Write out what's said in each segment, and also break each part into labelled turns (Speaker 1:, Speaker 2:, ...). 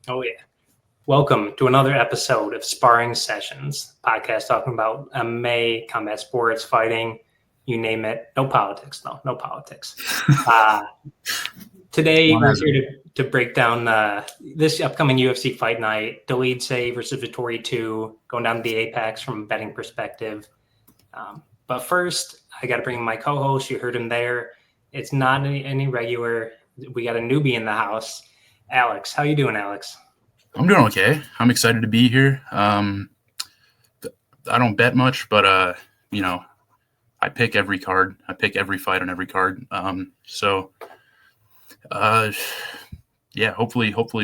Speaker 1: Oh, yeah. Welcome to another episode of Sparring Sessions, podcast talking about MMA, combat sports, fighting, you name it. No politics, though. No politics. Today, we're here to break down this upcoming UFC Fight Night, Dolidze versus Vettori 2, going down to the apex from a betting perspective. But first, I got to bring in my co-host. You heard him there. It's not any regular. We got a newbie in the house. Alex, how you doing, Alex?
Speaker 2: I'm doing okay. I'm excited to be here. I don't bet much, but I pick every card. I pick every fight on every card. Hopefully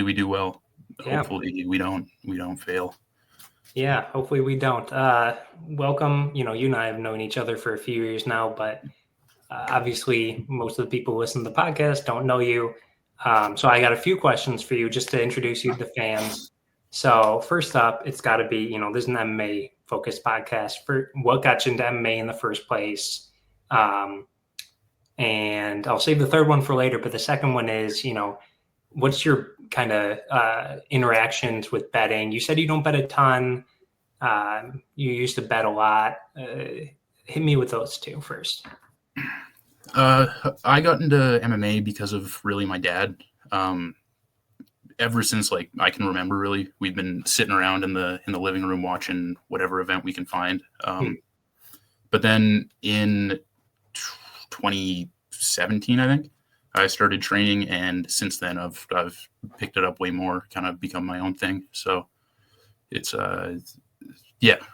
Speaker 2: we do well. Yeah. Hopefully we don't fail.
Speaker 1: Yeah, hopefully we don't. Welcome. You and I have known each other for a few years now, but obviously most of the people who listen to the podcast don't know you. So I got a few questions for you just to introduce you to the fans. So first up, it's got to be, this is an MMA focused podcast. For what got you into MMA in the first place? And I'll save the third one for later, but the second one is, what's your kind of interactions with betting? You said you don't bet a ton. You used to bet a lot. Hit me with those two first.
Speaker 2: I got into MMA because of really my dad. Ever since I can remember, really, we've been sitting around in the living room watching whatever event we can find. But then in 2017, I think I started training, and since then I've picked it up way more, kind of become my own thing. So it's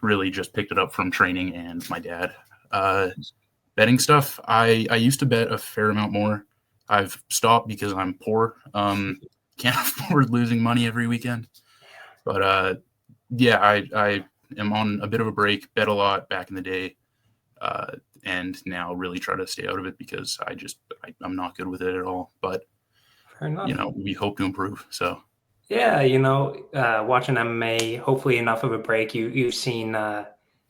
Speaker 2: really just picked it up from training and my dad. Betting stuff, I used to bet a fair amount more. I've stopped because I'm poor. Can't afford losing money every weekend. But I am on a bit of a break, bet a lot back in the day, and now really try to stay out of it because I'm not good with it at all. But, we hope to improve. So.
Speaker 1: Yeah, watching MMA, hopefully enough of a break, you've seen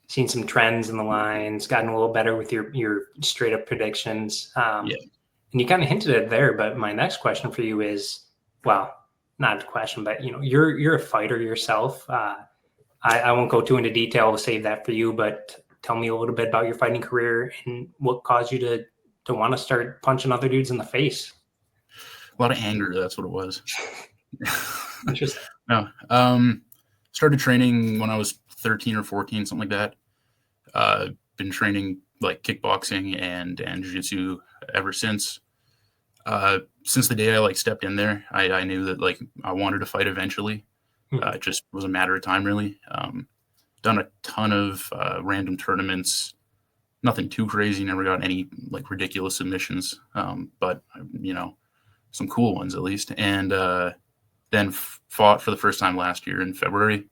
Speaker 1: some trends in the lines, gotten a little better with your straight up predictions. And you kind of hinted it there, but my next question for you is, well, not a question, but you're a fighter yourself. I won't go too into detail. I'll save that for you, but tell me a little bit about your fighting career and what caused you to want to start punching other dudes in the face.
Speaker 2: A lot of anger. That's what it was.
Speaker 1: Interesting.
Speaker 2: No. Started training when I was 13 or 14, something like that. Been training like kickboxing and jiu-jitsu ever since. Since the day I stepped in there, I knew that I wanted to fight eventually. It just was a matter of time, really. Done a ton of random tournaments. Nothing too crazy. Never got any ridiculous submissions. But some cool ones at least. And then fought for the first time last year in February.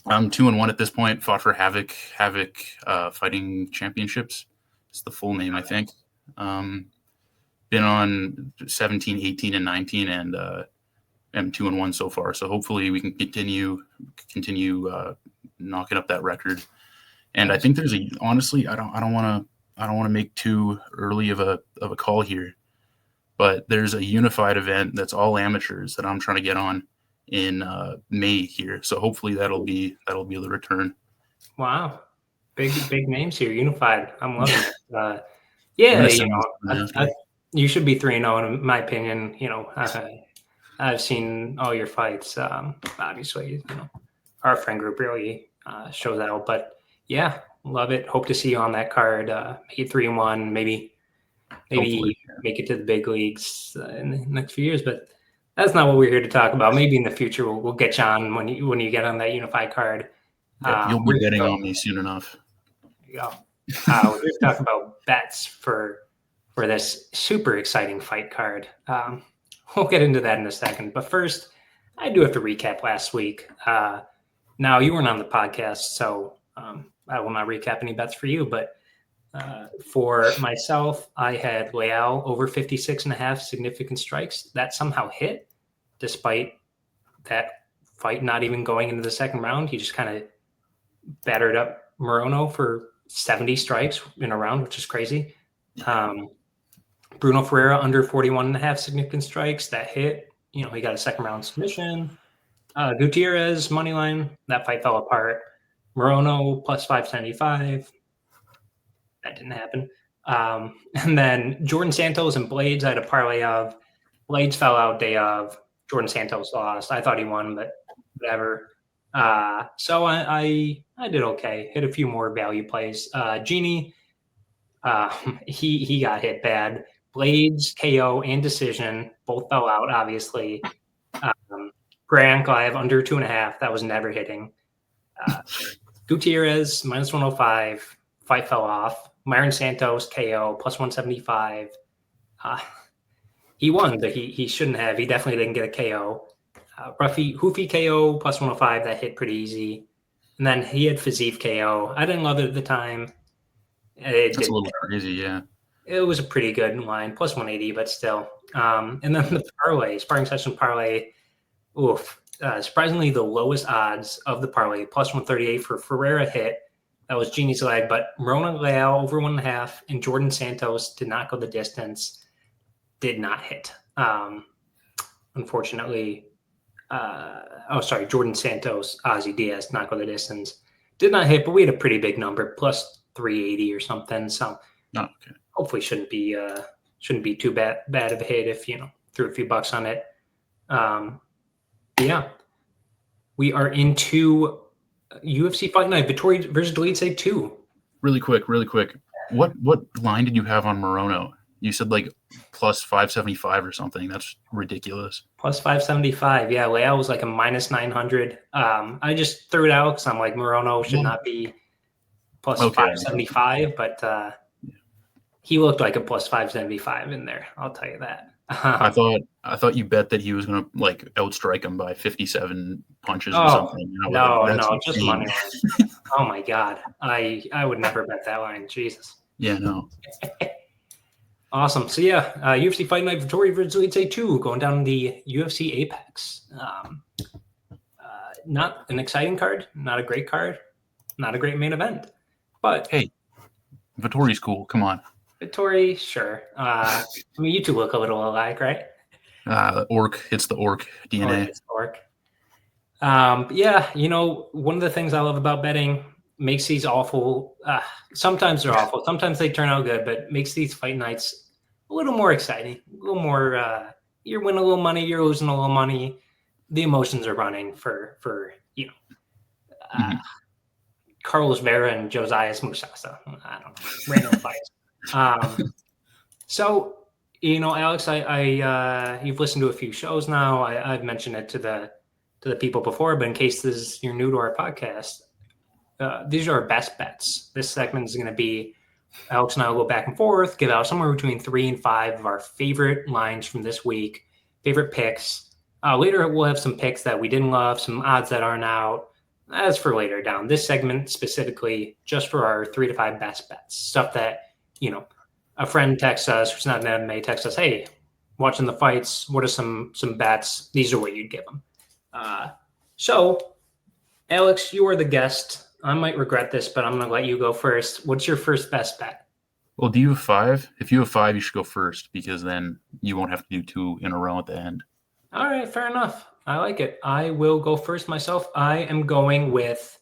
Speaker 2: I'm 2-1 at this point. Fought for Havoc Fighting Championships. It's the full name, I think. Been on 17, 18, and 19, and am 2-1 so far. So hopefully we can continue knocking up that record. And I think honestly, I don't want to make too early of a call here, but there's a unified event that's all amateurs that I'm trying to get on in May here. So hopefully that'll be the return.
Speaker 1: Wow. Big names here. Unified. I'm loving it. You should be 3-0 in my opinion. I've seen all your fights. Obviously, our friend group really shows out, but yeah, love it. Hope to see you on that card. Make it 3-1, maybe make it to the big leagues in the next few years, but that's not what we're here to talk about. Maybe in the future we'll get you on when you get on that unified card.
Speaker 2: You'll be betting on me soon enough.
Speaker 1: There you go. We're going to talk about bets for this super exciting fight card. We'll get into that in a second. But first, I do have to recap last week. Now, you weren't on the podcast, so I will not recap any bets for you. But for myself, I had Leal over 56.5 significant strikes. That somehow hit, despite that fight not even going into the second round. He just kind of battered up Morono for 70 strikes in a round, which is crazy. Bruno Ferreira under 41.5 significant strikes. That hit. he got a second round submission. Gutierrez money line, that fight fell apart. Morono plus 575. That didn't happen. And then Jordan Santos and Blades, I had a parlay of. Blades fell out day of. Jordan Santos lost. I thought he won, but whatever. So I did okay. Hit a few more value plays. Genie, he got hit bad. Blades, KO, and decision both fell out, obviously. Grant, I have under 2.5. That was never hitting. Gutierrez, minus 105. Fight fell off. Myron Santos, KO, plus 175. He won, but he shouldn't have. He definitely didn't get a KO. Hoofy KO, plus 105. That hit pretty easy. And then he had Fiziev KO. I didn't love it at the time.
Speaker 2: That's a little crazy, yeah.
Speaker 1: It was a pretty good line, plus 180, but still. And then the parlay, sparring session parlay, surprisingly the lowest odds of the parlay, plus 138 for Ferreira hit. That was Genie's leg, but Rona Leao over 1.5 and Jordan Santos did not go the distance, did not hit. Unfortunately, Jordan Santos, Ozzy Diaz, not go the distance. Did not hit, but we had a pretty big number, plus 380 or something. So hopefully shouldn't be too bad of a hit if, threw a few bucks on it. Yeah. We are into UFC Fight Night, Vettori versus Dolidze 2.
Speaker 2: Really quick. What line did you have on Morono? You said like plus 575 or something. That's ridiculous.
Speaker 1: Plus 575. Yeah, Leao was like a minus 900. I just threw it out because I'm like, Morono should not be plus 575, but he looked like a plus 575 in there. I'll tell you that.
Speaker 2: I thought you bet that he was going to like outstrike him by 57 punches or something.
Speaker 1: No, just money line. Oh my God. I would never bet that line. Jesus.
Speaker 2: Yeah, no.
Speaker 1: Awesome. So yeah, UFC Fight Night, Vettori versus Dolidze 2 going down the UFC Apex. Not an exciting card, not a great card, not a great main event. But
Speaker 2: hey, Vettori's cool. Come on.
Speaker 1: Vettori, sure. You two look a little alike, right?
Speaker 2: Orc. It's the orc DNA.
Speaker 1: It's orc. Yeah, one of the things I love about betting makes these awful. Sometimes they're awful. Sometimes they turn out good, but makes these fight nights a little more exciting. A little more. You're winning a little money. You're losing a little money. The emotions are running for Carlos Vera and Josias Musasa. I don't know. Random fights. So, Alex, I you've listened to a few shows now. I've mentioned it to the people before, but in case you're new to our podcast, these are our best bets. This segment is going to be Alex and I will go back and forth, give out somewhere between 3 and 5 of our favorite lines from this week, favorite picks. Later, we'll have some picks that we didn't love, some odds that aren't out. That's for later down. This segment specifically just for our 3 to 5 best bets, stuff that, a friend texts us, who's not an MMA, texts us, hey, watching the fights, what are some bets? These are what you'd give them. So, Alex, you are the guest. I might regret this, but I'm going to let you go first. What's your first best bet?
Speaker 2: Well, do you have 5? If you have 5, you should go first because then you won't have to do 2 in a row at the end.
Speaker 1: All right, fair enough. I like it. I will go first myself. I am going with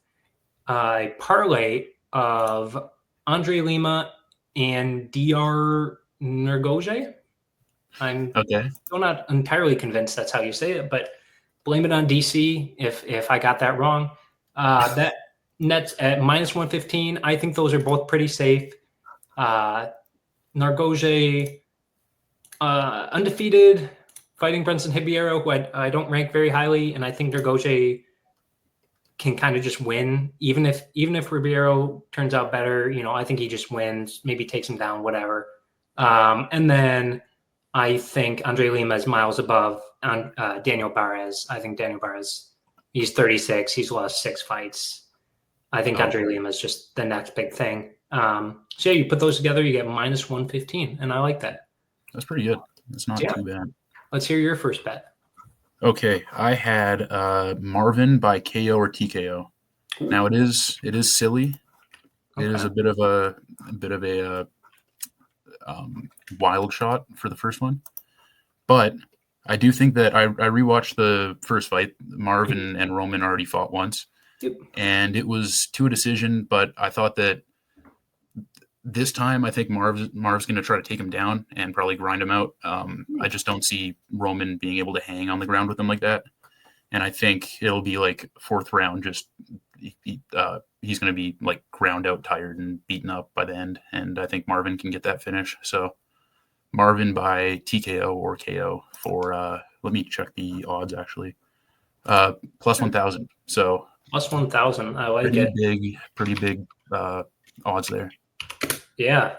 Speaker 1: a parlay of Andre Lima and DR Nergoje. I'm still not entirely convinced that's how you say it, but blame it on DC if I got that wrong. That nets at minus 115. I think those are both pretty safe. Nergoje, undefeated, fighting Brunson Hibiero, who I don't rank very highly, and I think Nergoje can kind of just win, even if Ribeiro turns out better. I think he just wins, maybe takes him down, whatever. And then I think Andre Lima is miles above Daniel Barres. I think Daniel Barres, he's 36, he's lost 6 fights. I think Andre Lima is just the next big thing. So yeah, you put those together, you get minus 115, and I like that.
Speaker 2: That's pretty good. It's not too bad.
Speaker 1: Let's hear your first bet.
Speaker 2: Okay, I had Marvin by KO or TKO. Ooh. Now it is silly. Okay. It is a bit of a wild shot for the first one, but I do think that I rewatched the first fight. Marv and Roman already fought once,
Speaker 1: Yep.
Speaker 2: and it was to a decision. But I thought that this time, I think Marv's going to try to take him down and probably grind him out. I just don't see Roman being able to hang on the ground with him like that. And I think it'll be like fourth round, just he's going to be like ground out, tired, and beaten up by the end. And I think Marvin can get that finish. So Marvin by TKO or KO for, let me check the odds actually, plus 1,000. So
Speaker 1: plus 1,000. I like it.
Speaker 2: Pretty big odds there.
Speaker 1: Yeah,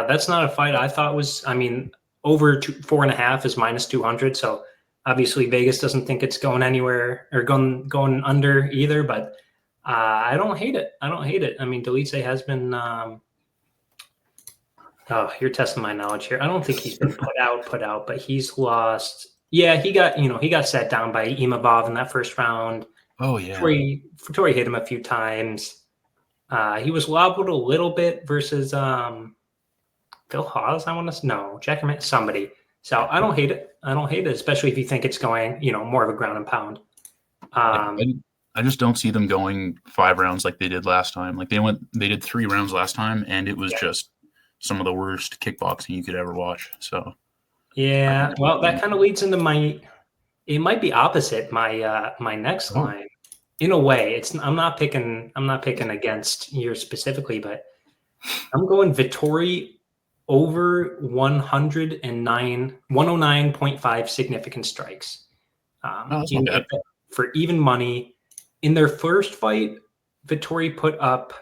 Speaker 1: that's not a fight I thought was. I mean, over 4.5 is minus 200. So obviously Vegas doesn't think it's going anywhere or going under either. But I don't hate it. I mean, Dolidze has been. Oh, you're testing my knowledge here. I don't think he's been put out, but he's lost. Yeah, he got sat down by Imavov in that first round.
Speaker 2: Oh yeah,
Speaker 1: Vettori hit him a few times. He was wobbled a little bit versus Phil Hawes. Jack Herman, somebody. So I don't hate it. Especially if you think it's going, more of a ground and pound.
Speaker 2: I just don't see them going 5 rounds like they did last time. Like they did 3 rounds last time, and it was just some of the worst kickboxing you could ever watch. So
Speaker 1: yeah, well, that kind of leads into it might be opposite my next line. In a way, I'm not picking against yours specifically, but I'm going Vettori over 109.5 significant strikes. For even money. In their first fight, Vettori put up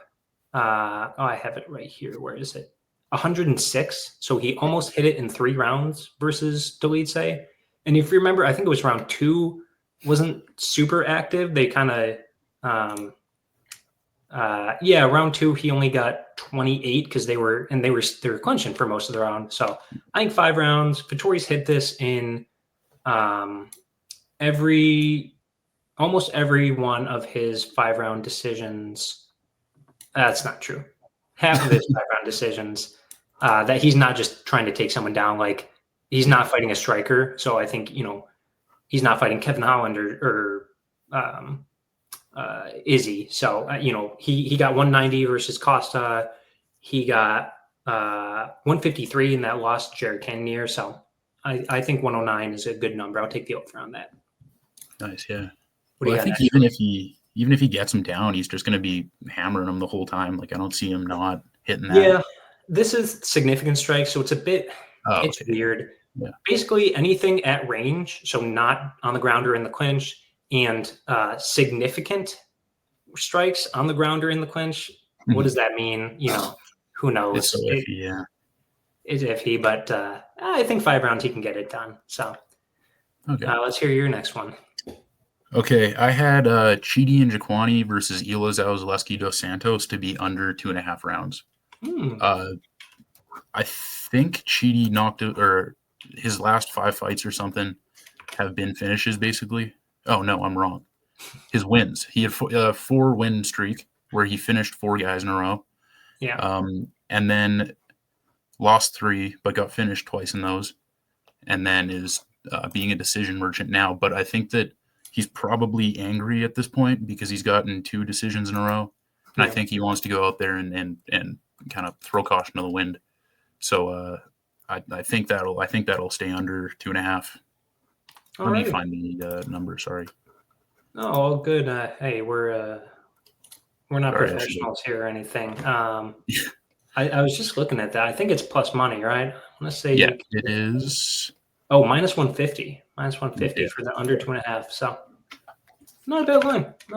Speaker 1: I have it right here. Where is it? 106. So he almost hit it in 3 rounds versus Dolidze. And if you remember, I think it was round 2 wasn't super active. They kind of round 2 he only got 28 because they were clinching for most of the round. So I think 5 rounds. Vettori's hit this in almost every one of his 5-round decisions. That's not true. Half of his 5-round decisions that he's not just trying to take someone down. Like he's not fighting a striker. So I think, he's not fighting Kevin Holland or Izzy. So, he got 190 versus Costa. He got 153 in that loss to Jared Cannonier. So I think 109 is a good number. I'll take the over on that.
Speaker 2: Nice. Yeah. Well, I think even if he gets him down, he's just going to be hammering him the whole time. Like I don't see him not hitting that.
Speaker 1: Yeah. This is significant strike. So it's a bit, it's weird. Yeah. Basically anything at range. So not on the ground or in the clinch, and significant strikes on the ground or in the clinch. Mm-hmm. What does that mean? Who knows?
Speaker 2: It's so iffy, yeah.
Speaker 1: It's iffy, but I think 5 rounds he can get it done. So let's hear your next one.
Speaker 2: Okay, I had Chidi and Jaquani versus Elizeu Zaleski dos Santos to be under 2.5 rounds. I think Chidi knocked out, or his last 5 fights or something have been finishes, basically. Oh, no, I'm wrong. His wins. He had a 4-win streak where he finished 4 guys in a row.
Speaker 1: Yeah.
Speaker 2: And then lost 3, but got finished twice in those. And then is being a decision merchant now. But I think that he's probably angry at this point because he's gotten 2 decisions in a row. And I think he wants to go out there and kind of throw caution to the wind. So I think that'll stay under 2.5. Let me find the number. Sorry.
Speaker 1: No, all good. Hey, we're not professionals here or anything. I was just looking at that. I think it's plus money, right? Let's say
Speaker 2: it is.
Speaker 1: Oh, minus 150. Minus 150 for the under 2.5. So not a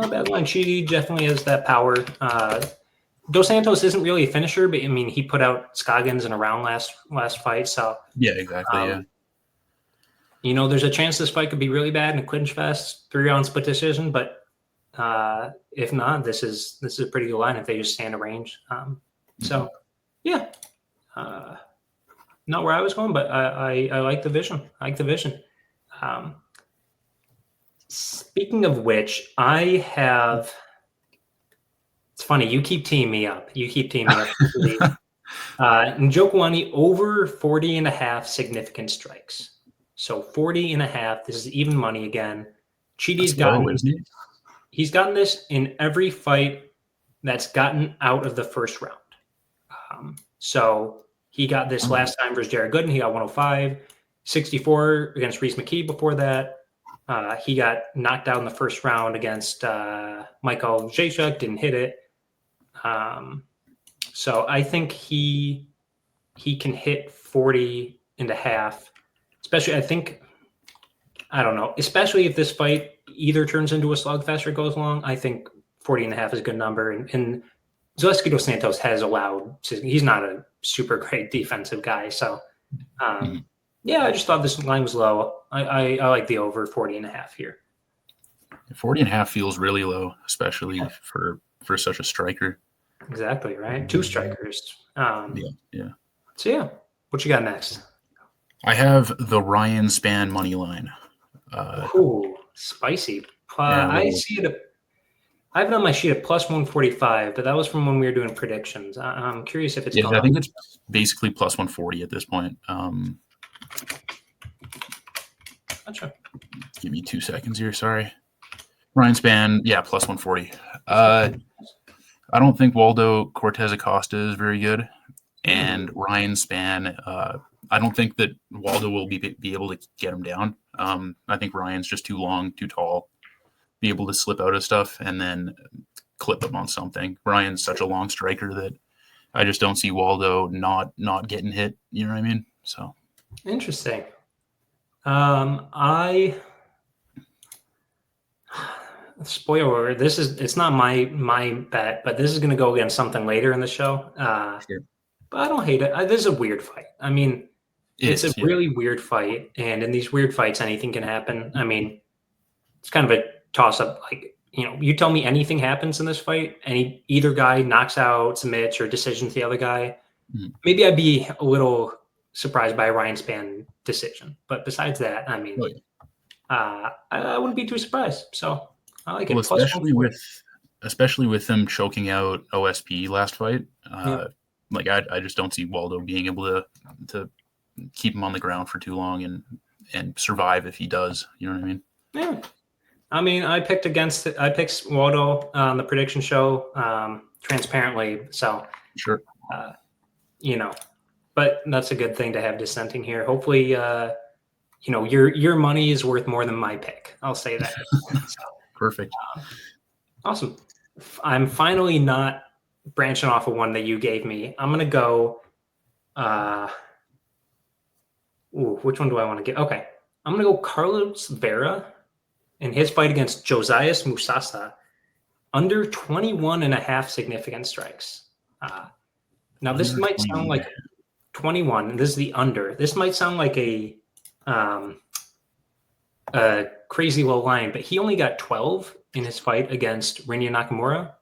Speaker 1: bad line. Chidi definitely has that power. Dos Santos isn't really a finisher, but I mean he put out Scoggins in a round last fight. So
Speaker 2: yeah, exactly.
Speaker 1: There's a chance this fight could be really bad in a clinch fest, 3-round split decision. But if not, this is a pretty good line if they just stand a range. So yeah, not where I was going, but I like the vision. Speaking of which, I have. It's funny. You keep teeing me up. Njokuani over 40.5 significant strikes. So 40.5. This is even money again. Chidi's
Speaker 2: That's low, isn't it?
Speaker 1: He's gotten this in every fight that's gotten out of the first round. So he got this last time versus Jared Gooden. He got 105, 64 against Reese McKee before that. He got knocked out in the first round against Michael Jacek, didn't hit it. So I think he can hit 40.5, especially I don't know, especially if this fight either turns into a slugfest or goes long. I think 40.5 is a good number. And Zaleski dos Santos has allowed, he's not a super great defensive guy. So, yeah, I just thought this line was low. I like the over 40.5 here.
Speaker 2: 40.5 feels really low, especially for such a striker.
Speaker 1: Exactly, right? 2 strikers.
Speaker 2: Yeah.
Speaker 1: So, yeah, what you got next?
Speaker 2: I have the Ryan Spann money line.
Speaker 1: Ooh, spicy. I see it. I have it on my sheet at plus 145, but that was from when we were doing predictions. I'm curious if it's gone.
Speaker 2: I think it's basically plus 140 at this point.
Speaker 1: Gotcha.
Speaker 2: Give me 2 seconds here. Sorry. Ryan Spann, plus 140. I don't think Waldo Cortez Acosta is very good. And Ryan Spann, I don't think that Waldo will be able to get him down. I think Ryan's just too long, too tall, be able to slip out of stuff and then clip him on something. Ryan's such a long striker that I just don't see Waldo not getting hit. You know what I mean? So
Speaker 1: interesting. Spoiler, it's not my bet, but this is going to go against something later in the show.
Speaker 2: Sure.
Speaker 1: But I don't hate it. This is a weird fight. I mean, it's a really weird fight, and in these weird fights, anything can happen. I mean, it's kind of a toss-up. Like, you tell me anything happens in this fight, either guy knocks out, submits, or decisions the other guy. Maybe I'd be a little surprised by a Ryan Spann decision. But besides that, I mean, I wouldn't be too surprised. So I like it.
Speaker 2: Especially with them choking out OSP last fight. I just don't see Waldo being able to keep him on the ground for too long and survive if he does. You know what I mean?
Speaker 1: Yeah. I mean, I picked Waldo on the prediction show transparently. So
Speaker 2: sure.
Speaker 1: But that's a good thing to have dissenting here. Hopefully, your money is worth more than my pick. I'll say that. So,
Speaker 2: perfect.
Speaker 1: Awesome. I'm finally not branching off of one that you gave me. I'm going to go. Which one do I want to get? Okay. I'm going to go Carlos Vera in his fight against Josias Musasa under 21.5 significant strikes. Now, this might sound like 21. This is the under. This might sound like a crazy low line, but he only got 12 in his fight against Rinya Nakamura.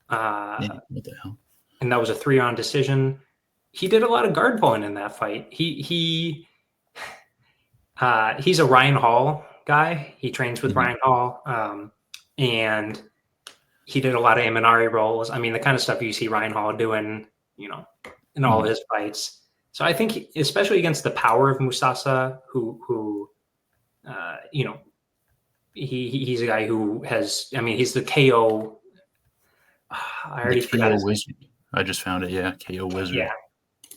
Speaker 2: What the hell?
Speaker 1: And that was a 3-round decision. He did a lot of guard pulling in that fight. He's a Ryan Hall guy. He trains with Ryan Hall, and he did a lot of Imanari rolls. I mean, the kind of stuff you see Ryan Hall doing, in all of his fights. So I think, especially against the power of Musasa, who he's a guy who has. I mean, he's the KO. I already forgot his
Speaker 2: Wizard. I just found it. Yeah, KO Wizard.
Speaker 1: Yeah,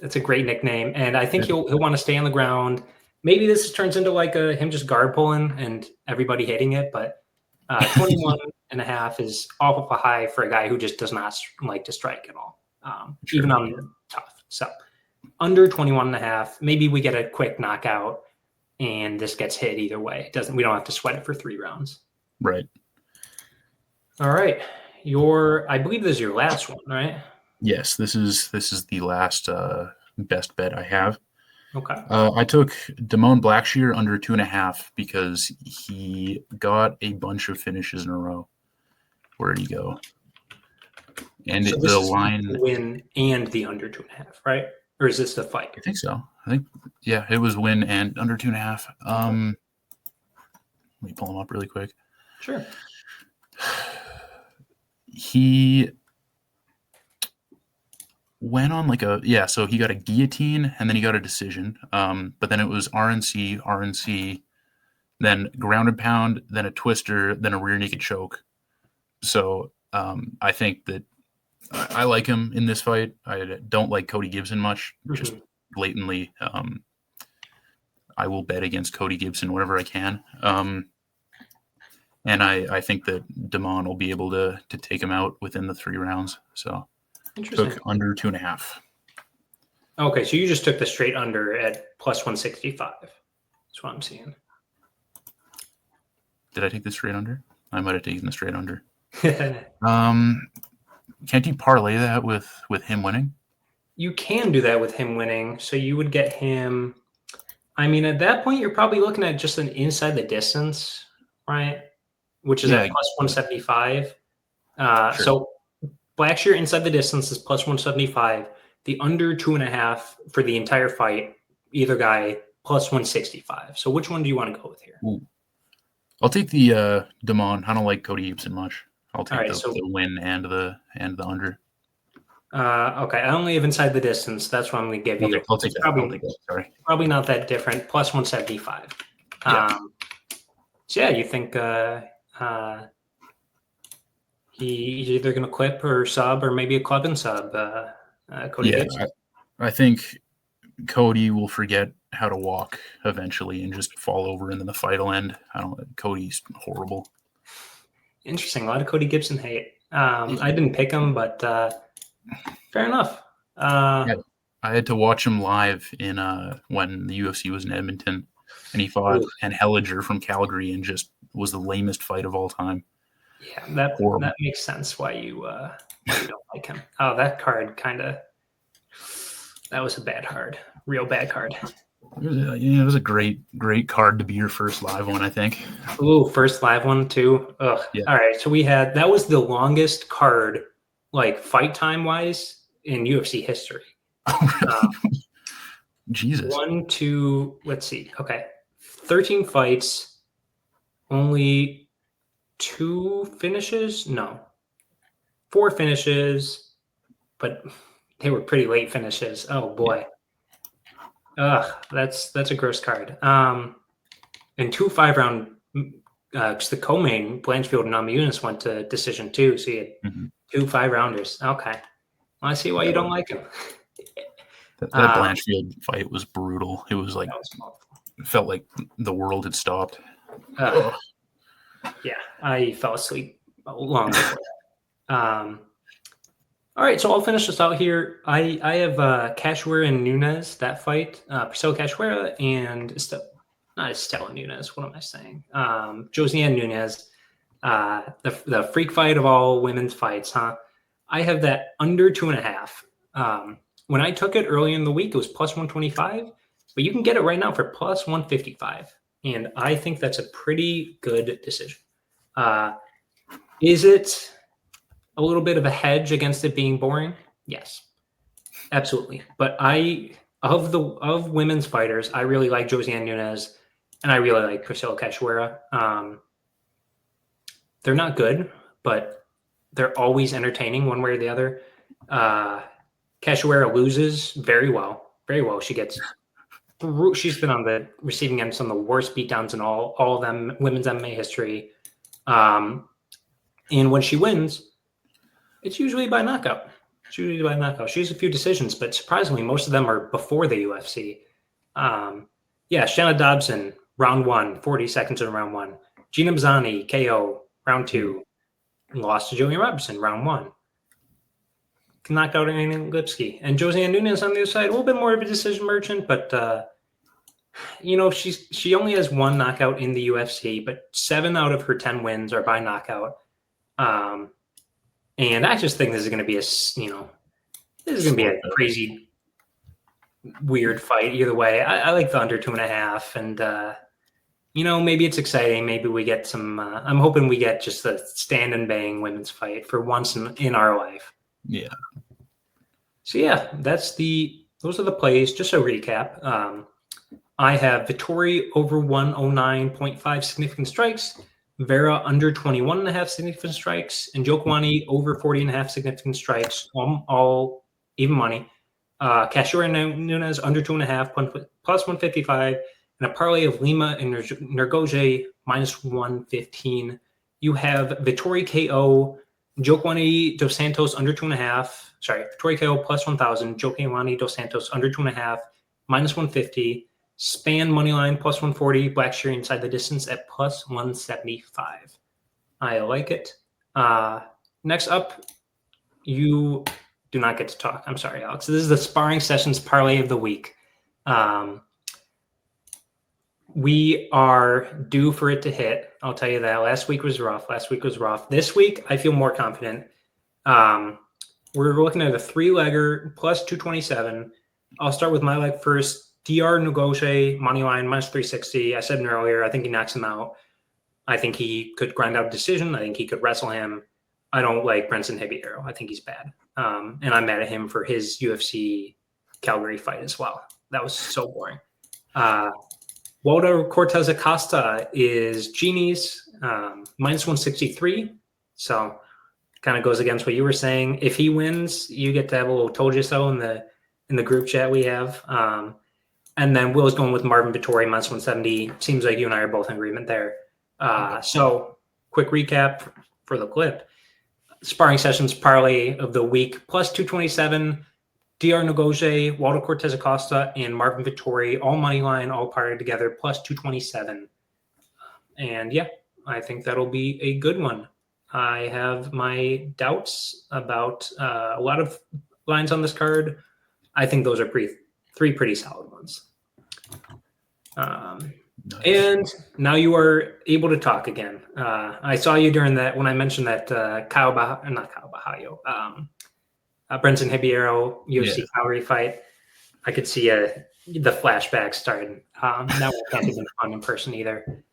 Speaker 1: that's a great nickname, and I think he'll want to stay on the ground. Maybe this turns into like him just guard pulling and everybody hitting it, but 21.5 is awful high for a guy who just does not like to strike at all, even on tough. So under 21.5, maybe we get a quick knockout and this gets hit either way. We don't have to sweat it for 3 rounds.
Speaker 2: Right.
Speaker 1: All right. I believe this is your last one, right?
Speaker 2: Yes, this is the last best bet I have.
Speaker 1: Okay.
Speaker 2: I took Damone Blackshear under 2.5 because he got a bunch of finishes in a row. Where did he go? And
Speaker 1: so
Speaker 2: the line
Speaker 1: win and the under 2.5, right? Or is this the fight?
Speaker 2: I think so. It was win and under 2.5. Let me pull him up really quick.
Speaker 1: Sure.
Speaker 2: He went on like so he got a guillotine and then he got a decision. But then it was RNC, then ground and pound, then a twister, then a rear naked choke. So I think that I like him in this fight. I don't like Cody Gibson much, just blatantly. I will bet against Cody Gibson whenever I can. And I think that Damon will be able to take him out within the 3 rounds. So took under 2.5.
Speaker 1: Okay, so you just took the straight under at plus 165. That's what I'm seeing.
Speaker 2: Did I take the straight under? I might have taken the straight under. Can't you parlay that with him winning?
Speaker 1: You can do that with him winning. So you would get him. I mean, at that point, you're probably looking at just an inside the distance, right? Which is at plus 175. Sure. So Blackshear inside the distance is plus 175. The under 2.5 for the entire fight, either guy, plus 165. So which one do you want to go with here?
Speaker 2: Ooh. I'll take the Damon. I don't like Cody Gibson much. I'll take the win and the under.
Speaker 1: Okay, I only have inside the distance. That's what I'm going to give you.
Speaker 2: I'll take that. Sorry.
Speaker 1: Probably not that different. Plus 175. Yeah. So yeah, you think he's either going to clip or sub or maybe a club and sub? Cody Gibson.
Speaker 2: I think Cody will forget how to walk eventually and just fall over, and then the fight will end. Cody's horrible.
Speaker 1: Interesting. A lot of Cody Gibson hate. I didn't pick him, but fair enough.
Speaker 2: I had to watch him live in when the UFC was in Edmonton, and he fought Henniger from Calgary, and just was the lamest fight of all time.
Speaker 1: Yeah, that makes sense why you don't like him. Oh, that card that was a bad card. Real bad card.
Speaker 2: It was a great card to be your first live one, I think.
Speaker 1: Ooh, first live one too. Ugh. Yeah. All right, so that was the longest card, like fight time wise, in UFC history.
Speaker 2: Jesus.
Speaker 1: 1, 2, let's see. Okay, 13 fights, only 2 finishes. No, 4 finishes, but they were pretty late finishes. Oh boy. Ugh, that's a gross card. And 2 5-round, because the co-main, Blanchfield and Namajunas went to decision too. So you had 2 5-rounders. Okay. Well, I see why you don't like him.
Speaker 2: That Blanchfield fight was brutal. It was like, it felt like the world had stopped.
Speaker 1: Yeah, I fell asleep long before that. All right, so I'll finish this out here. I have Cachoeira and Nunes, that fight. Priscilla Cachoeira and not Estela Nunes. What am I saying? Josiane Nunes, the freak fight of all women's fights, huh? I have that under 2.5. When I took it early in the week, it was plus 125, but you can get it right now for plus 155. And I think that's a pretty good decision. Is it a little bit of a hedge against it being boring? Yes, absolutely. But of women's fighters, I really like Josiane Nunes and I really like Priscilla Cachoeira. They're not good, but they're always entertaining one way or the other. Cachoeira loses very well. Very well. She's been on the receiving end of some of the worst beatdowns in all of them women's MMA history. And when she wins, it's usually by knockout. She has a few decisions, but surprisingly, most of them are before the UFC. Shanna Dobson, round 1, 40 seconds in round 1. Gina Mazzani, KO, round 2. Lost to Julian Robertson, round 1. Knocked out Anna Lipsky. And Josiane Nunes on the other side, a little bit more of a decision merchant, but she only has 1 knockout in the UFC, but 7 out of her 10 wins are by knockout. And I just think this is going to be a crazy, weird fight either way. I like the under 2.5, and maybe it's exciting. Maybe we get some. I'm hoping we get just a stand and bang women's fight for once in our life.
Speaker 2: Yeah.
Speaker 1: So yeah, those are the plays. Just a recap. I have Vettori over 109.5 significant strikes, Vera under 21.5 significant strikes, and Jokwani over 40.5 significant strikes. All even money. Castro Nunez under 2.5 plus 155, and a parlay of Lima and Nergoje minus 115. You have Vettori KO, Joaquini Dos Santos under 2.5. Sorry, Vettori KO plus 1,000, Joaquini Dos Santos under 2.5 minus 150. Span moneyline plus 140, Blackshear inside the distance at plus 175. I like it. Next up, you do not get to talk. I'm sorry, Alex. This is the Sparring Sessions Parlay of the Week. We are due for it to hit. I'll tell you that. Last week was rough. This week, I feel more confident. We're looking at a 3-legger plus 227. I'll start with my leg first. DR Nugoche, moneyline, minus 360. I said it earlier, I think he knocks him out. I think he could grind out a decision. I think he could wrestle him. I don't like Brenson Hibiero. I think he's bad. And I'm mad at him for his UFC Calgary fight as well. That was so boring. Waldo Cortez Acosta is Genie's minus 163. So kind of goes against what you were saying. If he wins, you get to have a little told you so in the group chat we have. And then Will's going with Marvin Vettori minus 170. Seems like you and I are both in agreement there. So quick recap for the clip. Sparring Sessions Parlay of the Week plus 227. DR Nugoje, Waldo Cortez Acosta, and Marvin Vettori, all money line, all parted together, plus 227. And yeah, I think that'll be a good one. I have my doubts about a lot of lines on this card. I think those are three pretty solid ones. Nice. And now you are able to talk again. I saw you during that when I mentioned that Brenson Hibiero UFC Calgary fight. I could see the flashback starting. That can't have been fun in person either.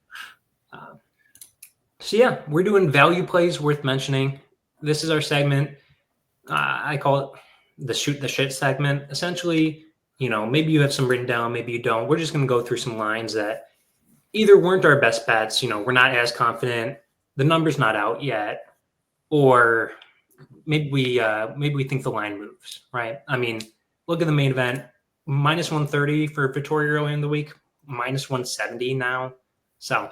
Speaker 1: So yeah, we're doing value plays worth mentioning. This is our segment. I call it the shoot the shit segment. Essentially, maybe you have some written down, maybe you don't. We're just going to go through some lines that either weren't our best bets. We're not as confident. The number's not out yet, or maybe we think the line moves, right? I mean, look at the main event, minus 130 for Vettori early in the week, minus 170 now. So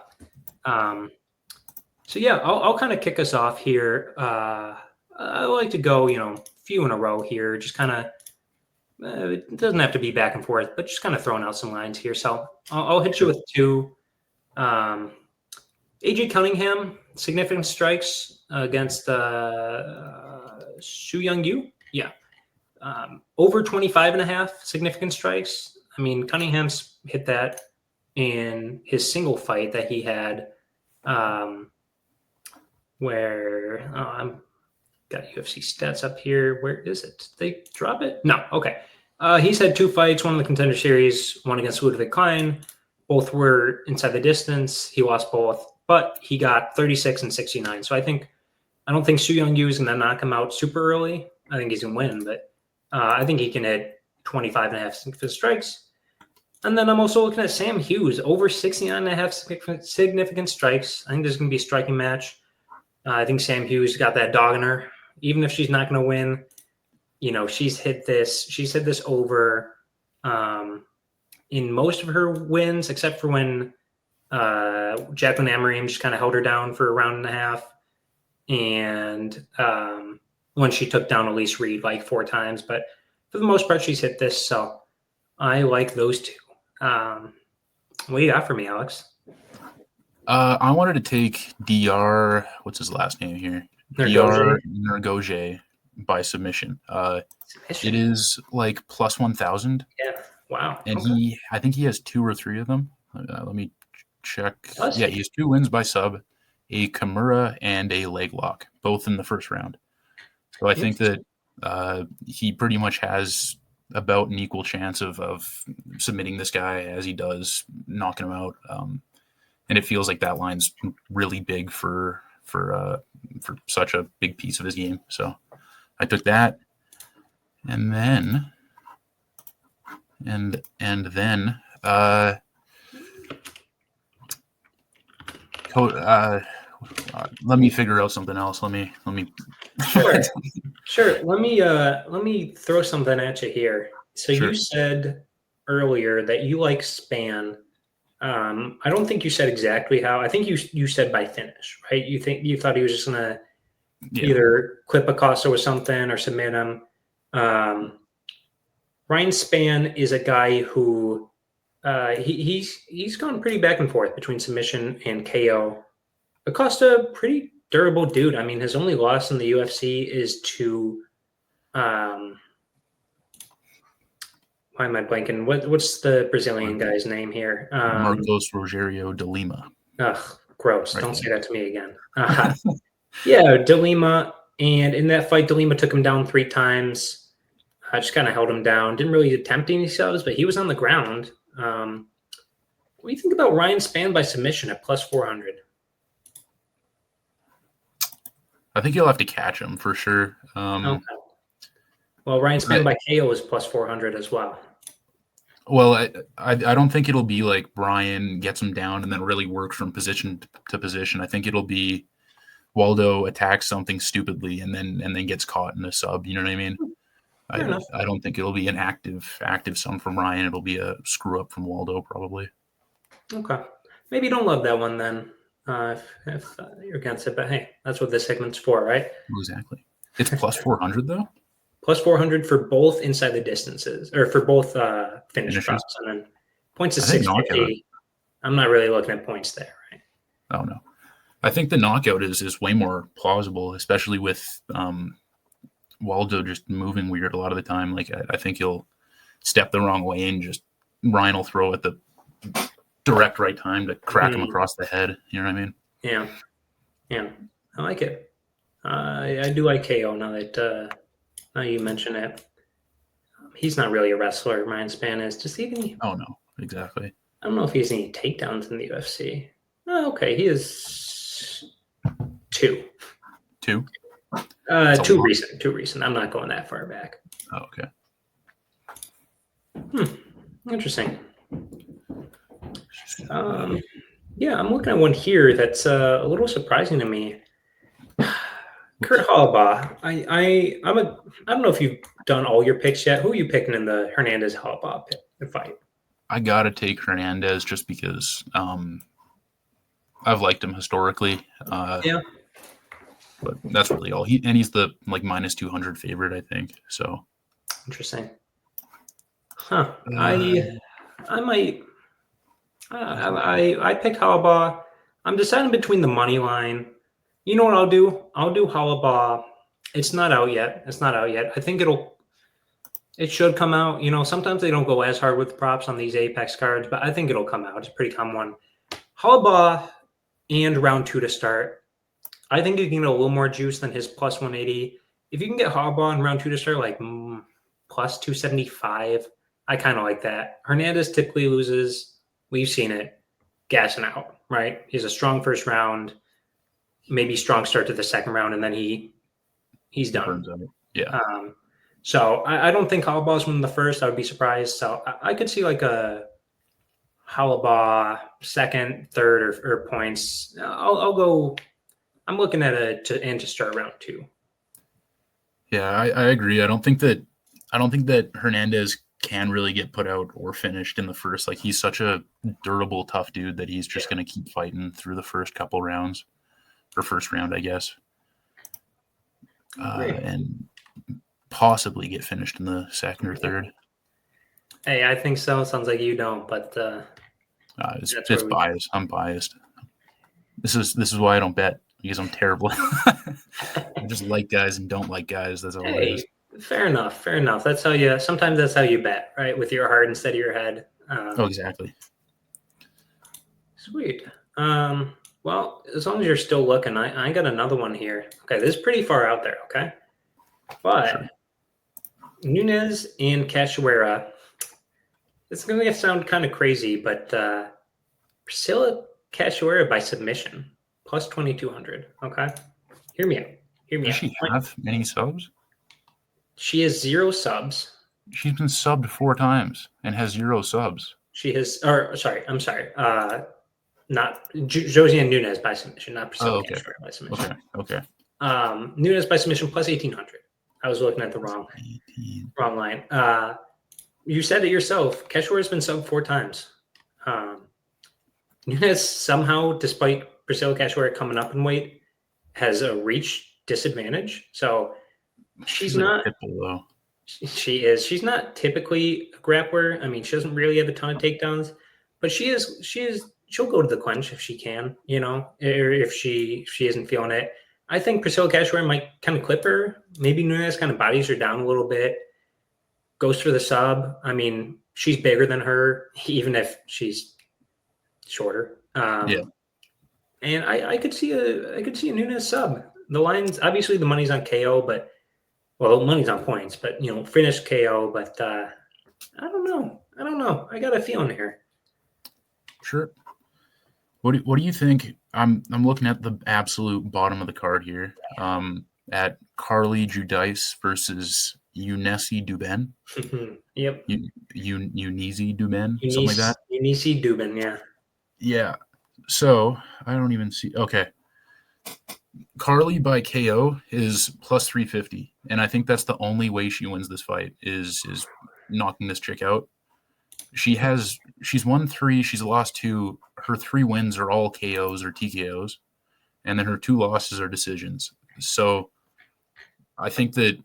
Speaker 1: yeah, I'll kind of kick us off here. I like to go, few in a row here, just kind of, it doesn't have to be back and forth, but just kind of throwing out some lines here. So I'll hit you with two. AJ Cunningham, significant strikes against Su Young Yu. Yeah. Over 25.5 significant strikes. I mean, Cunningham's hit that in his single fight that he had where I'm got UFC stats up here. Where is it? Did they drop it? No. Okay. He's had 2 fights, one in the Contender Series, one against Ludwig Klein. Both were inside the distance. He lost both, but he got 36 and 69. So I don't think Su Young Yu is going to knock him out super early. I think he's going to win, but I think he can hit 25.5 strikes. And then I'm also looking at Sam Hughes, over 69.5 significant strikes. I think this is going to be a striking match. I think Sam Hughes got that dog in her. Even if she's not going to win, she's hit this over in most of her wins, except for when Jacqueline Amarim just kind of held her down for a round and a half. And when she took down Elise Reed like 4 times. But for the most part, she's hit this. So I like those two. What do you got for me, Alex?
Speaker 2: I wanted to take DR. What's his last name here? DR Nergoje by submission. It is like plus 1,000.
Speaker 1: Yeah. Wow.
Speaker 2: And I think he has 2 or 3 of them. Let me check. Yeah, he has 2 wins by sub, a Kimura, and a leg lock, both in the first round. So I think that he pretty much has about an equal chance of submitting this guy as he does knocking him out. And it feels like that line's really big for such a big piece of his game. So I took that, and then Let me figure out something else. Let me.
Speaker 1: Sure. Let me throw something at you here. So
Speaker 2: Sure.
Speaker 1: you said earlier that you like Span. I don't think you said exactly how. I think you said by finish, right? You thought he was just gonna either clip Acosta with something or submit him. Ryan Span is a guy who he's gone pretty back and forth between submission and KO. Acosta, pretty durable dude. I mean, his only loss in the UFC is to why am I blanking? What's the Brazilian guy's name here?
Speaker 2: Marcos Rogerio de Lima.
Speaker 1: Ugh, gross.
Speaker 2: Right
Speaker 1: Don't
Speaker 2: there.
Speaker 1: say that to me again. Yeah, De Lima. And in that fight, De Lima took him down 3 times. Just kind of held him down. Didn't really attempt any subs, but he was on the ground. What do you think about Ryan Span by submission at plus 400?
Speaker 2: I think you'll have to catch him for sure.
Speaker 1: Okay. Well, Ryan Span by KO is plus 400 as well.
Speaker 2: Well, I don't think it'll be like Brian gets him down and then really works from position to position. I think it'll be Waldo attacks something stupidly and then gets caught in a sub. You know what I mean? I don't think it'll be an active sum from Ryan. It'll be a screw up from Waldo probably.
Speaker 1: Okay. Maybe you don't love that one then. If you're against it, but hey, that's what this segment's for, right?
Speaker 2: Exactly. It's plus 400 though.
Speaker 1: Plus 400 for both inside the distances, or for both finish props, and then points is 650. I'm not really looking at points there, right?
Speaker 2: Oh no, I think the knockout is way more plausible, especially with Waldo just moving weird a lot of the time. Like I think he'll step the wrong way and just Ryan will throw at the direct right time to crack him across the head. You know what I mean?
Speaker 1: Yeah, I like it. I do like KO now that now you mention it. He's not really a wrestler. Ryan Span is. Just even.
Speaker 2: Oh no, exactly.
Speaker 1: I don't know if he has any takedowns in the UFC. Oh, okay, he is 2.
Speaker 2: 2.
Speaker 1: Too recent. I'm not going that far back.
Speaker 2: Oh, okay.
Speaker 1: Interesting. Yeah, I'm looking at one here that's a little surprising to me. Kurt Halabaugh. I don't know if you've done all your picks yet. Who are you picking in the Hernandez Halabaugh fight?
Speaker 2: I gotta take Hernandez just because I've liked him historically.
Speaker 1: Yeah.
Speaker 2: But that's really all. He's the minus 200 favorite, I think. So
Speaker 1: interesting. Huh. I might. I picked Halabaugh. I'm deciding between the money line. You know what I'll do? I'll do Halabaugh. It's not out yet. I think it should come out. You know, sometimes they don't go as hard with props on these Apex cards, but I think it'll come out. It's a pretty common one. Halabaugh and round 2 to start. I think you can get a little more juice than his plus 180. If you can get Halabaugh in round 2 to start, like plus 275, I kind of like that. Hernandez typically loses. We've seen it. Gassing out, right? He's a strong first round, maybe strong start to the second round, and then he's done.
Speaker 2: Yeah.
Speaker 1: So I don't think Halabaugh's winning the first. I would be surprised. So I could see like a Halabaugh second, third, or points. I'll go. I'm looking at to start round 2.
Speaker 2: Yeah, I agree. I don't think that Hernandez can really get put out or finished in the first. Like he's such a durable, tough dude that he's just going to keep fighting through the first couple rounds or first round, I guess, and possibly get finished in the second or third.
Speaker 1: Hey, I think so. Sounds like you don't, but
Speaker 2: it's biased. I'm biased. This is why I don't bet, because I'm terrible. I just like guys and don't like guys. That's all it is.
Speaker 1: Fair enough. Sometimes that's how you bet, right? With your heart instead of your head.
Speaker 2: Exactly.
Speaker 1: Sweet. Well, as long as you're still looking, I got another one here. Okay, this is pretty far out there, okay? But sure. Nunes and Cachoeira, it's going to sound kind of crazy, but Priscilla Cachoeira by submission, plus 2,200, okay? Hear me out.
Speaker 2: Does she have many subs?
Speaker 1: She has 0 subs.
Speaker 2: She's been subbed 4 times and has 0 subs.
Speaker 1: She has, I'm sorry. Josiane Nunes by submission, not Priscilla
Speaker 2: okay.
Speaker 1: Cachoeira by submission.
Speaker 2: Okay.
Speaker 1: Nunes by submission plus 1,800. I was looking at the wrong line. You said it yourself. Cachoeira's been subbed 4 times. Nunes somehow, despite Priscilla Cachoeira coming up in weight, has a reach disadvantage. So she's not.
Speaker 2: Though.
Speaker 1: She is. She's not typically a grappler. I mean, she doesn't really have a ton of takedowns, but she is. She'll go to the clinch if she can, or if she isn't feeling it. I think Priscilla Cachoeira might kind of clip her. Maybe Nunes kind of bodies her down a little bit, goes for the sub. I mean, she's bigger than her, even if she's shorter. And I could see a Nunes sub. The lines, obviously, the money's on KO, but money's on points. But finish KO. But I don't know. I got a feeling here.
Speaker 2: Sure. What do you think? I'm looking at the absolute bottom of the card here. At Carly Judice versus Eunice Dubin.
Speaker 1: Yep.
Speaker 2: Eunice Dubin, something like that.
Speaker 1: Eunice Dubin, yeah.
Speaker 2: Yeah. So I don't even see. Okay. Carly by KO is plus 350, and I think that's the only way she wins this fight is knocking this chick out. She's won 3, she's lost 2. Her 3 wins are all KOs or TKOs, and then her 2 losses are decisions. So I think that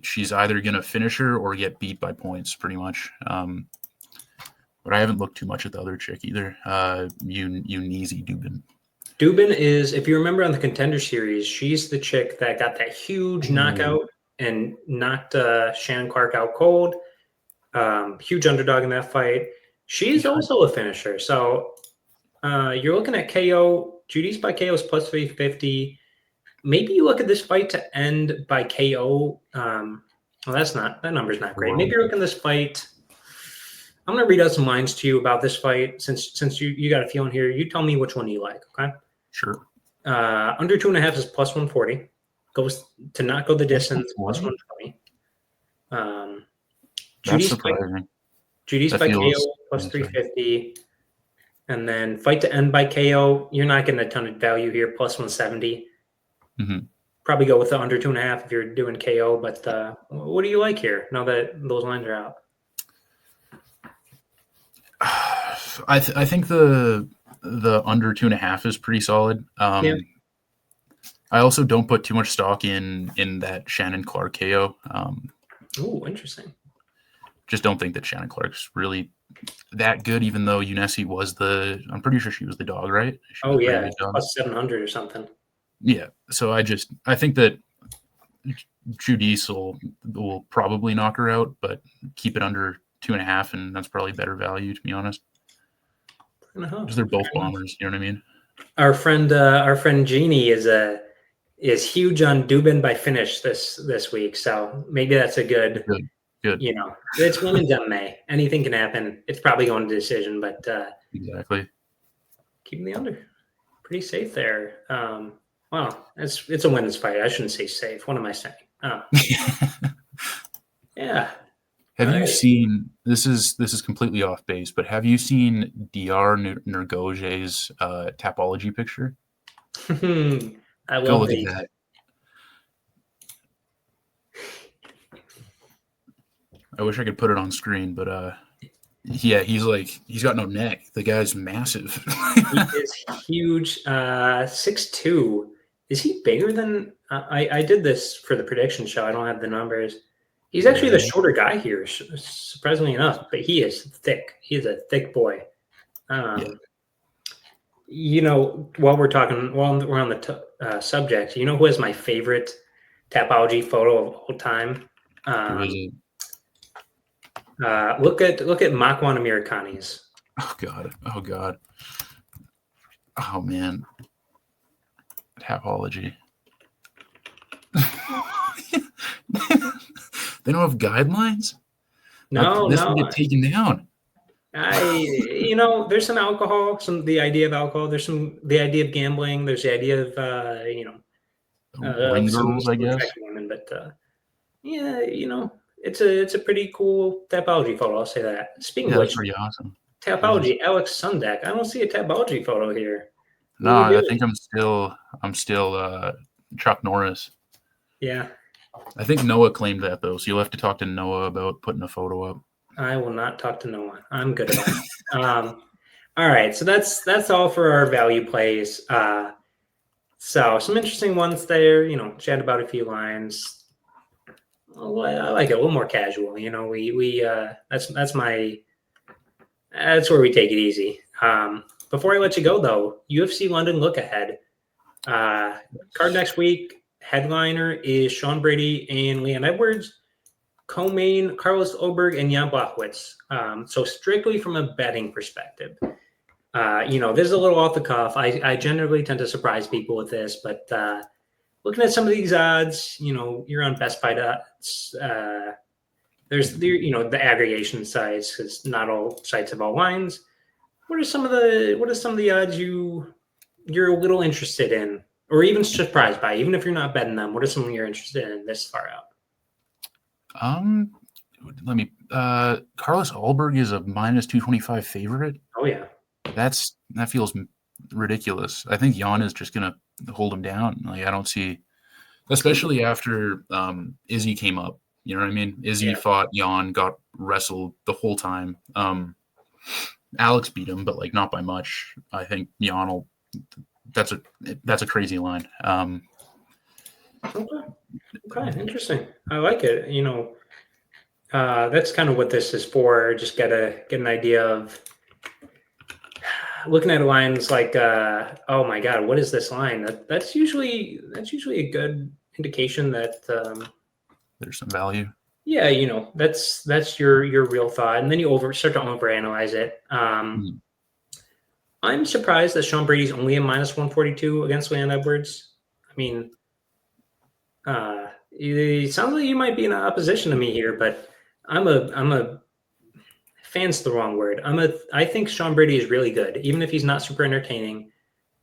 Speaker 2: she's either going to finish her or get beat by points, pretty much. But I haven't looked too much at the other chick either. Eunice Dubin.
Speaker 1: Dubin is, if you remember on the Contender Series, she's the chick that got that huge knockout and knocked Shannon Clark out cold. Huge underdog in that fight. She's also a finisher. So you're looking at KO. Judice by KO is plus 350. Maybe you look at this fight to end by KO. That number's not great. Maybe you're looking at this fight. I'm going to read out some lines to you about this fight since you got a feeling here. You tell me which one you like, okay?
Speaker 2: Sure.
Speaker 1: Under 2.5 is plus 140. Goes to not go the distance, plus 120.
Speaker 2: That's surprising.
Speaker 1: Judice by KO plus 350. And then fight to end by KO, you're not getting a ton of value here, plus 170.
Speaker 2: Mm-hmm.
Speaker 1: Probably go with the under 2.5 if you're doing KO. But what do you like here now that those lines are out?
Speaker 2: I think the under 2.5 is pretty solid. I also don't put too much stock in that Shannon Clark KO.
Speaker 1: Oh, interesting.
Speaker 2: Just don't think that Shannon Clark's really that good, even though Eunice was I'm pretty sure she was the dog, right?
Speaker 1: Plus 700 or something.
Speaker 2: Yeah. So I think that Judice will probably knock her out, but keep it under 2.5, and that's probably better value, to be honest. Because they're both bombers, you know what I mean? Our
Speaker 1: friend Jeannie is huge on Dubin by finish this week, so maybe that's a good. It's women's MMA. Anything can happen. It's probably going to decision, but
Speaker 2: exactly.
Speaker 1: Keeping the under, pretty safe there. Well, it's a women's fight. I shouldn't say safe. What am I saying? Oh. Yeah.
Speaker 2: Have you seen this is completely off base, but have you seen DR Nergoje's Tapology picture?
Speaker 1: I
Speaker 2: Go
Speaker 1: love
Speaker 2: look
Speaker 1: these.
Speaker 2: at that. I wish I could put it on screen, but he's got no neck. The guy's massive.
Speaker 1: He is huge. 6'2". Is he bigger than I did this for the prediction show. I don't have the numbers. He's actually the shorter guy here, surprisingly enough, but he is thick. He's a thick boy. While we're on the subject, you know who is my favorite Tapology photo of all time? Look at Makwan Amirkhani's.
Speaker 2: Oh God. Oh man. Tapology. They don't have guidelines?
Speaker 1: No.
Speaker 2: This will get taken down.
Speaker 1: There's some alcohol, the idea of alcohol. There's the idea of gambling. There's the idea of,
Speaker 2: ring girls, I guess.
Speaker 1: Women, but it's a pretty cool Tapology photo. I'll say that. Speaking of which,
Speaker 2: that's pretty awesome.
Speaker 1: Tapology, Alex Sundek. I don't see a Tapology photo here.
Speaker 2: No, I think I'm still Chuck Norris.
Speaker 1: Yeah.
Speaker 2: I think Noah claimed that though, so you'll have to talk to Noah about putting a photo up.
Speaker 1: I will not talk to Noah. I'm good about it. All right, so that's all for our value plays. So some interesting ones there. Chat about a few lines. Well, I like it a little more casual. That's where we take it easy. Before I let you go though, UFC London look ahead. Card next week. Headliner is Sean Brady and Leon Edwards. Co-main Carlos Oberg and Jan Blachowicz. So strictly from a betting perspective, this is a little off the cuff. I generally tend to surprise people with this, but looking at some of these odds, you're on Best Fight odds. There's the aggregation sites, because not all sites have all lines. What are some of the odds you're a little interested in, or even surprised by, even if you're not betting them? What are some you're interested in this far out?
Speaker 2: Carlos Ulberg is a minus 225 favorite.
Speaker 1: Oh yeah.
Speaker 2: That feels ridiculous. I think Jan is just gonna hold him down. Like, I don't see, especially after Izzy came up. You know what I mean? Izzy fought Jan, got wrestled the whole time. Alex beat him, but like not by much. I think Jan will. That's a crazy line.
Speaker 1: Okay, interesting. I like it. That's kind of what this is for. Just get an idea of looking at lines like, oh my God, what is this line? That's usually a good indication that
Speaker 2: there's some value.
Speaker 1: Yeah, that's your real thought, and then you start to overanalyze it. I'm surprised that Sean Brady's only a minus 142 against Leon Edwards. I mean, it sounds like you might be in opposition to me here, but I'm a fan's the wrong word. I think Sean Brady is really good, even if he's not super entertaining.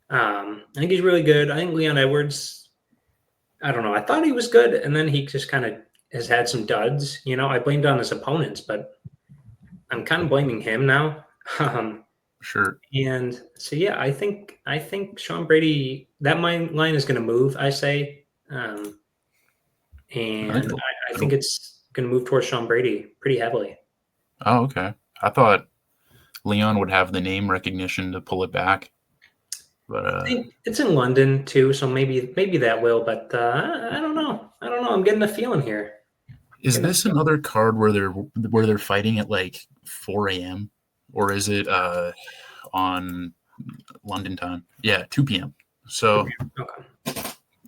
Speaker 1: I think he's really good. I think Leon Edwards, I don't know. I thought he was good, and then he just kind of has had some duds. I blamed on his opponents, but I'm kind of blaming him now.
Speaker 2: Sure.
Speaker 1: And so, yeah, I think Sean Brady, that line is going to move, I say. And I think it's going to move towards Sean Brady pretty heavily.
Speaker 2: Oh, okay. I thought Leon would have the name recognition to pull it back. But
Speaker 1: I think it's in London too, so maybe that will, but I don't know. I'm getting a feeling here.
Speaker 2: Is this another card where they're fighting at like 4 a.m. or is it on London time? Yeah, 2 p.m. So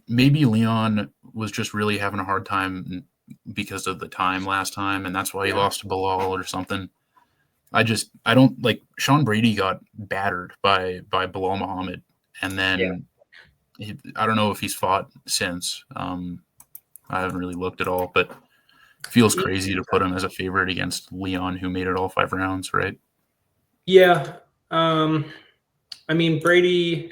Speaker 2: maybe Leon was just really having a hard time because of the time last time, and that's why he lost to Bilal or something. I don't like Sean Brady got battered by Bilal Muhammad, and then I don't know if he's fought since. I haven't really looked at all, but it feels crazy to put him as a favorite against Leon, who made it all 5 rounds, right?
Speaker 1: Yeah. I mean, Brady,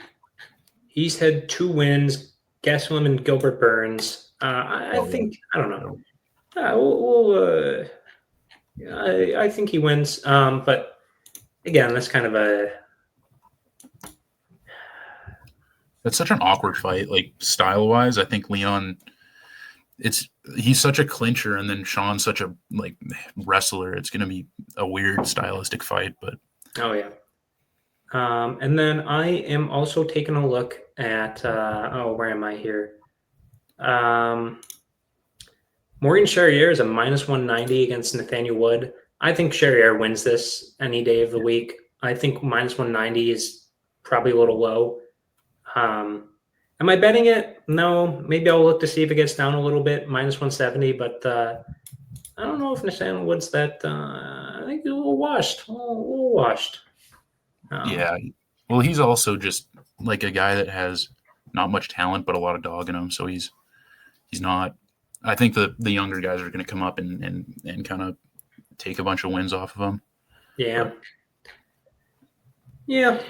Speaker 1: he's had 2 wins, Gastelum and Gilbert Burns. I think, I don't know. I think he wins. But again, that's kind of
Speaker 2: It's such an awkward fight, like style-wise. I think Leon, he's such a clincher, and then Sean's such a like wrestler. It's going to be a weird stylistic fight, but
Speaker 1: oh yeah. And then I am also taking a look at where am I here? Morgan Charrier is a minus 190 against Nathaniel Wood. I think Charrier wins this any day of the week. I think minus 190 is probably a little low. Am I betting it? No. Maybe I'll look to see if it gets down a little bit, minus 170. But I don't know if Nathaniel Wood's that. I think he's a little washed. A little washed.
Speaker 2: Yeah. Well, he's also just like a guy that has not much talent, but a lot of dog in him. So he's not. I think the younger guys are going to come up and kind of take a bunch of wins off of him.
Speaker 1: Yeah. But. Yeah.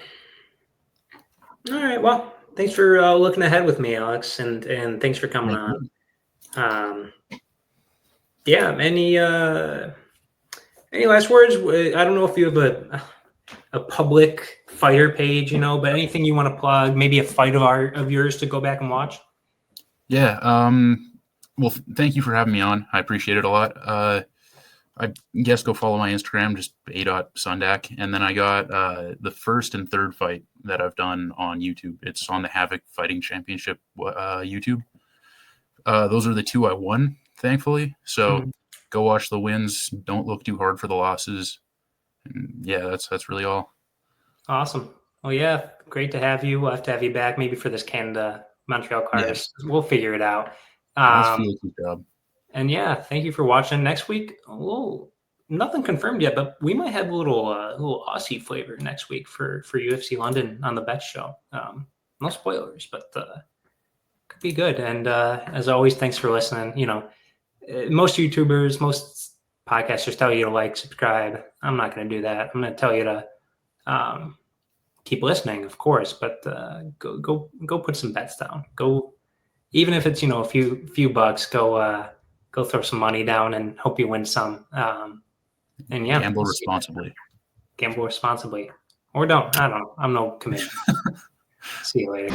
Speaker 1: All right. Well, thanks for looking ahead with me, Alex, and thanks for coming on. Yeah. Any last words? I don't know if you have a public fighter page, but anything you want to plug, maybe a fight of yours to go back and watch.
Speaker 2: Yeah. Well, thank you for having me on. I appreciate it a lot. I guess go follow my Instagram, just a.sundak. And then I got the first and third fight that I've done on YouTube. It's on the Havoc Fighting Championship YouTube. Those are the two I won, thankfully. So go watch the wins. Don't look too hard for the losses. And yeah, that's really all.
Speaker 1: Awesome. Well, yeah, great to have you. We'll have to have you back maybe for this Canada-Montreal card. Yeah. We'll figure it out.
Speaker 2: That's Felix's job.
Speaker 1: And yeah, thank you for watching. Next week, nothing confirmed yet, but we might have a little Aussie flavor next week for UFC London on the Bet Show. No spoilers, but could be good. And as always, thanks for listening. Most YouTubers, most podcasters tell you to like, subscribe. I'm not going to do that. I'm going to tell you to keep listening, of course, but go put some bets down. Go, even if it's a few bucks. Go throw some money down and hope you win some. And yeah,
Speaker 2: gamble responsibly.
Speaker 1: Gamble responsibly, or don't. I don't know. I'm no commission. See you later.